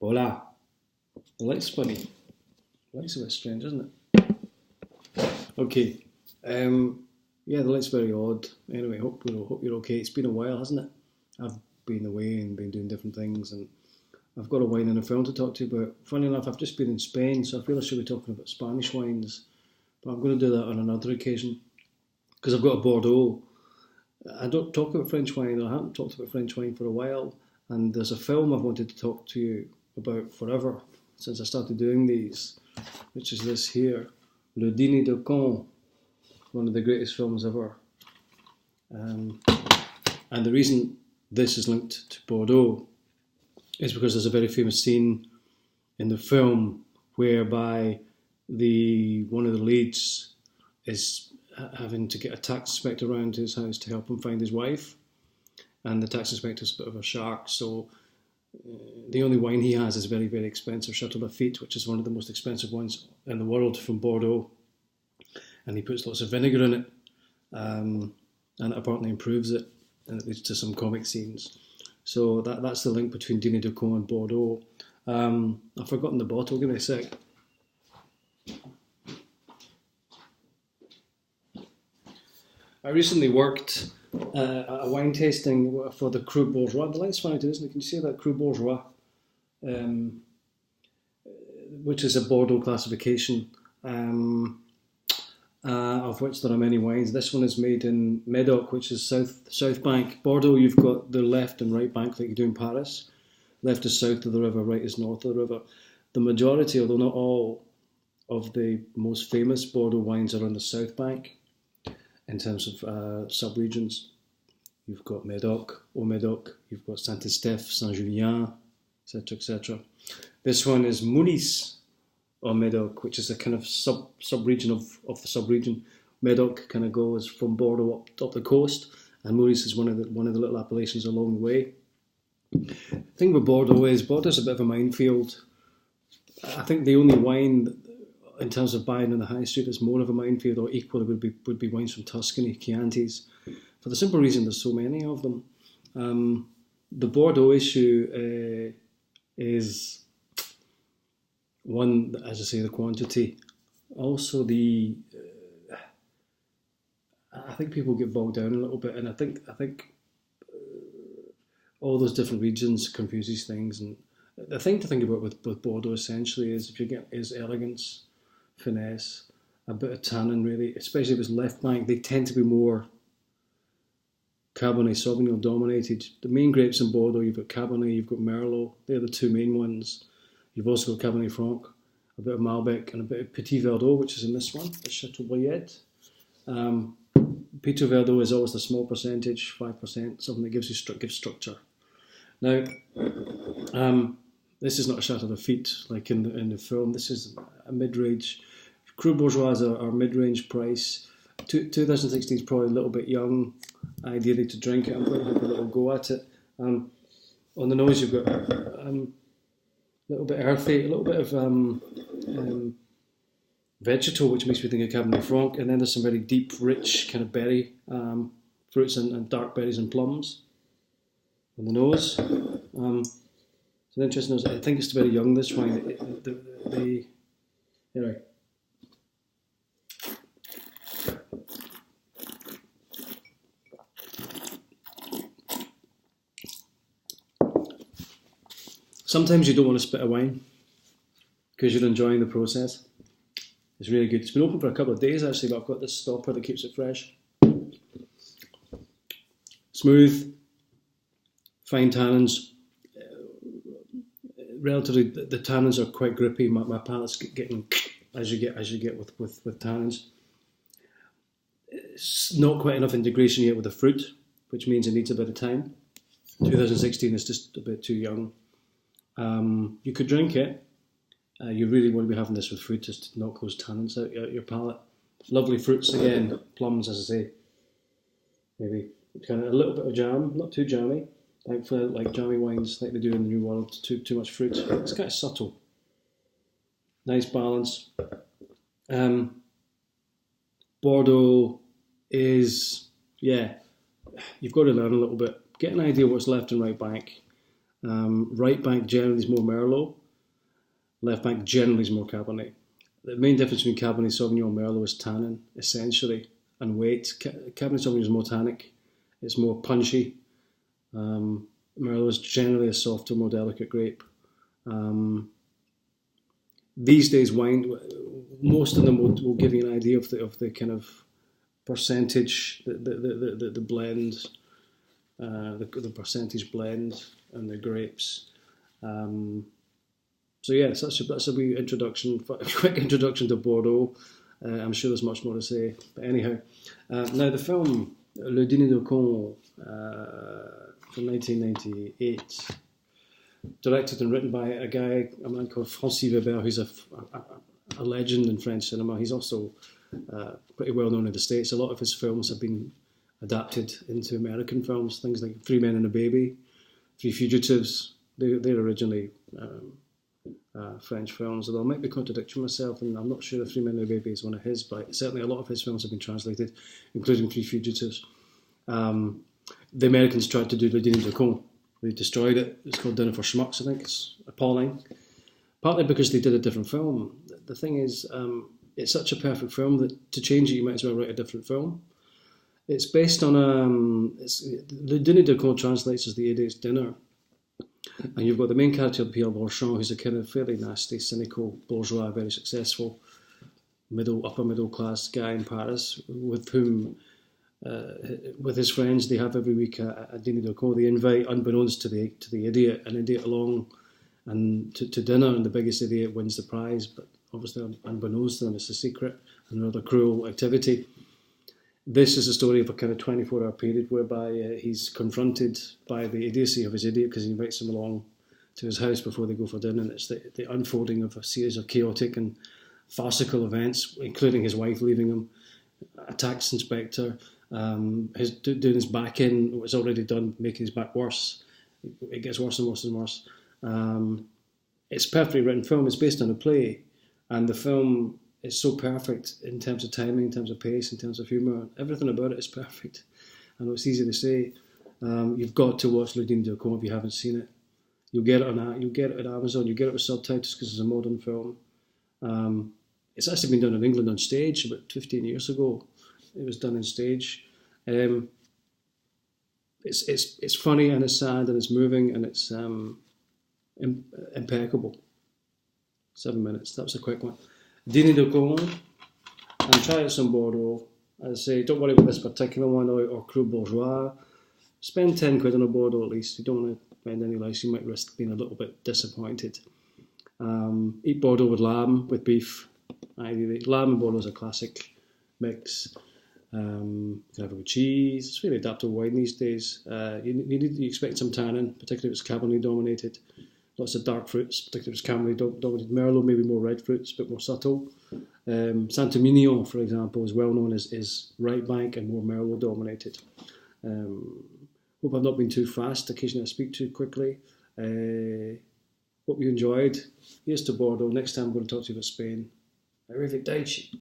Voila. The light's funny. The light's a bit strange, isn't it? Okay. Yeah, the light's very odd. Anyway, hope you're okay. It's been a while, hasn't it? I've been away and been doing different things, and I've got a wine and a film to talk to you about. Funny enough, I've just been in Spain, so I feel I should be talking about Spanish wines, but I'm going to do that on another occasion because I've got a Bordeaux. I don't talk about French wine, or I haven't talked about French wine for a while, and there's a film I've wanted to talk to you about forever since I started doing these, which is this here, Le Dîner de Con, one of the greatest films ever. And the reason this is linked to Bordeaux is because there's a very famous scene in the film whereby one of the leads is having to get a tax inspector around to his house to help him find his wife, and the tax inspector's a bit of a shark, so the only wine he has is very, very expensive Chateau Lafite, which is one of the most expensive wines in the world from Bordeaux, and he puts lots of vinegar in it, and it apparently improves it, and it leads to some comic scenes. So that's the link between Dîner de Con and Bordeaux. I've forgotten the bottle, give me a sec. I recently worked at a wine tasting for the Cru Bourgeois. The light's funny too, isn't it? Can you see that Cru Bourgeois? Which is a Bordeaux classification, of which there are many wines. This one is made in Medoc, which is south bank. Bordeaux, you've got the left and right bank like you do in Paris. Left is south of the river, right is north of the river. The majority, although not all, of the most famous Bordeaux wines are on the south bank in terms of sub-regions. You've got Medoc, Haut-Medoc, you've got Saint-Estèphe, Saint-Julien, etc., etc. This one is Moulis on Medoc, which is a kind of sub-region of the sub-region. Medoc kind of goes from Bordeaux up the coast, and Moulis is one of the little appellations along the way. The thing with Bordeaux is Bordeaux's a bit of a minefield. I think the only wine in terms of buying in the high street is more of a minefield, or equally would be wines from Tuscany, Chiantis, for the simple reason there's so many of them. The Bordeaux issue is one, as I say, the quantity. Also, I think people get bogged down a little bit, and I think all those different regions confuses things. And the thing to think about with Bordeaux essentially is if you get is elegance, finesse, a bit of tannin really, especially if it's left bank. They tend to be more Cabernet Sauvignon dominated. The main grapes in Bordeaux, you've got Cabernet, you've got Merlot. They're the two main ones. You've also got Cabernet Franc, a bit of Malbec, and a bit of Petit Verdot, which is in this one, the Chateaubriand. Petit Verdot is always a small percentage, 5%, something that gives structure. Now, this is not a Chateau Lafite like in the film. This is a mid-range. Cru Bourgeois are mid-range price. 2016 is probably a little bit young, ideally to drink it. I'm going to have a little go at it. On the nose, you've got a little bit earthy, a little bit of vegetal, which makes me think of Cabernet Franc, and then there's some very deep, rich kind of berry fruits and dark berries and plums on the nose. It's an interesting nose. I think it's very young, this wine. Anyway. Sometimes you don't want to spit a wine because you're enjoying the process. It's really good. It's been open for a couple of days actually, but I've got this stopper that keeps it fresh. Smooth, fine tannins. Relatively, the tannins are quite grippy. My palate's getting as you get with tannins. It's not quite enough integration yet with the fruit, which means it needs a bit of time. 2016 is just a bit too young. You could drink it. You really want to be having this with fruit just to knock those tannins out your palate. Lovely fruits again, plums as I say. Maybe kind of a little bit of jam, not too jammy. Thankfully, like jammy wines like they do in the New World, too much fruit. It's kind of subtle. Nice balance. Bordeaux is, you've got to learn a little bit. Get an idea what's left and right bank. Right bank generally is more Merlot. Left bank generally is more Cabernet. The main difference between Cabernet Sauvignon and Merlot is tannin, essentially, and weight. Cabernet Sauvignon is more tannic. It's more punchy. Merlot is generally a softer, more delicate grape. These days, wine, most of them will give you an idea of the kind of percentage, the blend, the percentage blend and the grapes. So yeah, that's a wee introduction, a quick introduction to Bordeaux. I'm sure there's much more to say, but anyhow, now the film Le Dîner de Con from 1998, directed and written by a man called Francis Weber, who's a legend in French cinema. He's also pretty well known in the States. A lot of his films have been adapted into American films, things like Three Men and a Baby, Three Fugitives. They're originally French films, although I might be contradicting myself, and I'm not sure if Three Men and a Baby is one of his, but certainly a lot of his films have been translated, including Three Fugitives. The Americans tried to do Le Dîner de Con. They destroyed it. It's called Dinner for Schmucks, I think. It's appalling. Partly because they did a different film. The thing is, it's such a perfect film that to change it, you might as well write a different film. It's based on Le Dîner de Con translates as The Idiot's Dinner. And you've got the main character, Pierre Beauchamp, who's a kind of fairly nasty, cynical bourgeois, very successful, upper middle class guy in Paris, with whom, with his friends, they have every week a dîner de con. They invite, unbeknownst to the idiot, an idiot along and to dinner, and the biggest idiot wins the prize. But obviously, unbeknownst to them, it's a secret and rather cruel activity. This is a story of a kind of 24-hour period whereby he's confronted by the idiocy of his idiot because he invites him along to his house before they go for dinner. And it's the unfolding of a series of chaotic and farcical events, including his wife leaving him, a tax inspector, doing his back in, was already done, making his back worse. It gets worse and worse and worse. It's a perfectly written film. It's based on a play, and the film is so perfect in terms of timing, in terms of pace, in terms of humour. Everything about it is perfect. I know it's easy to say. You've got to watch Le Dîner de Con if you haven't seen it. You'll get it on Amazon. You get it with subtitles because it's a modern film. It's actually been done in England on stage about 15 years ago. It was done on stage. It's funny and it's sad and it's moving and it's impeccable. 7 minutes. That was a quick one. Dîner de Con, and try out some Bordeaux. As I say, don't worry about this particular one or Cru Bourgeois. Spend 10 quid on a Bordeaux at least. You don't want to spend any less. You might risk being a little bit disappointed. Eat Bordeaux with lamb, with beef. Ideally, lamb and Bordeaux is a classic mix. You can have it with cheese. It's really adaptable wine these days. You expect some tannin, particularly if it's Cabernet dominated. Lots of dark fruits, particularly if it's Cabernet dominated. Merlot, maybe more red fruits, a bit more subtle. Saint-Emilion, for example, is well known as right bank and more Merlot dominated. Hope I've not been too fast. Occasionally I speak too quickly. Hope you enjoyed. Here's to Bordeaux. Next time I'm going to talk to you about Spain. Arrivederci.